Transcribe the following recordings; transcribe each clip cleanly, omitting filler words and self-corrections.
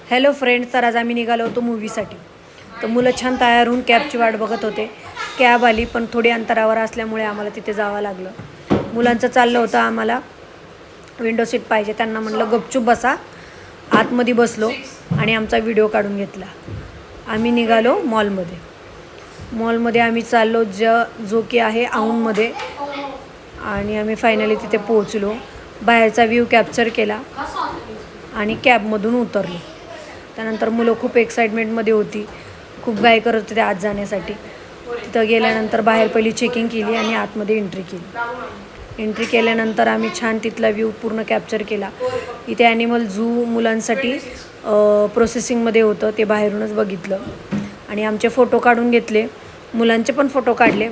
Hello friends, तर आज आम्ही निघालो होतो मूवीसाठी. तर मुलं छान तयार होऊन कॅबची वाट बघत होते. कॅब आली, पण थोडी अंतरावर असल्यामुळे आम्हाला तिथे जावं लागलं. मुलांचं चाललं होतं आम्हाला विंडो सीट पाहिजे. त्यांना म्हणलं गपचूप बसा. आतमध्ये बसलो आणि आमचा व्हिडिओ काढून घेतला. आम्ही निघालो मॉलमध्ये आम्ही चाललो जो की आहे औंधमध्ये. आणि आम्ही फायनली तिथे पोहोचलो. बाहेरचा व्ह्यू कॅप्चर केला आणि कॅबमधून उतरलो. त्यानंतर मुलं खूप एक्साइटमेंटमध्ये होती, खूप घाई करत होते आत जाण्यासाठी. तिथं गेल्यानंतर बाहेर पहिली चेकिंग केली आणि आतमध्ये एंट्री केल्यानंतर आम्ही छान तिथला व्ह्यू पूर्ण कॅप्चर केला. इथे ॲनिमल झू मुलांसाठी प्रोसेसिंगमध्ये होतं, ते बाहेरूनच बघितलं आणि आमचे फोटो काढून घेतले. मुलांचे पण फोटो काढले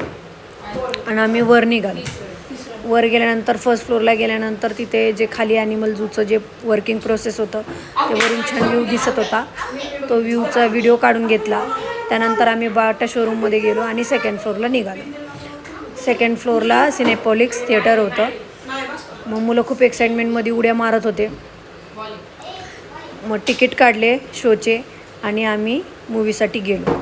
आणि आम्ही वर निघालो. वर गेल्यानंतर फर्स्ट फ्लोअरला गेल्यानंतर तिथे जे खाली ॲनिमल झूचं जे वर्किंग प्रोसेस होतं ते वरून छान व्ह्यू दिसत होता. तो व्ह्यूचा व्हिडिओ काढून घेतला. त्यानंतर आम्ही बाटा शोरूममध्ये गेलो आणि सेकंड फ्लोअरला निघालो. सेकंड फ्लोअरला सिनेपॉलिक्स थिएटर होतं. मग मुलं खूप एक्साइटमेंटमध्ये उड्या मारत होते. मग तिकीट काढले शोचे आणि आम्ही मूवीसाठी गेलो.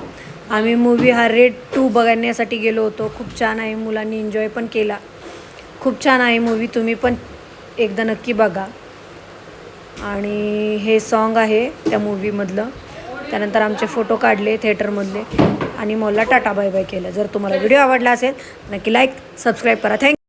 आम्ही मूवी हा रेड 2 बघण्यासाठी गेलो होतो. खूप छान आहे, मुलांनी एन्जॉय पण केला. खूप छान आहे मूवी, तुम्ही पण एकदा नक्की बघा. आणि हे सॉन्ग आहे त्या मूवीमधलं. त्यानंतर आमचे फोटो काढले थिएटरमधले आणि मॉलला टाटा बाय बाय केलं. जर तुम्हाला व्हिडिओ आवडला असेल नक्की लाईक सबस्क्राईब करा. थँक्यू.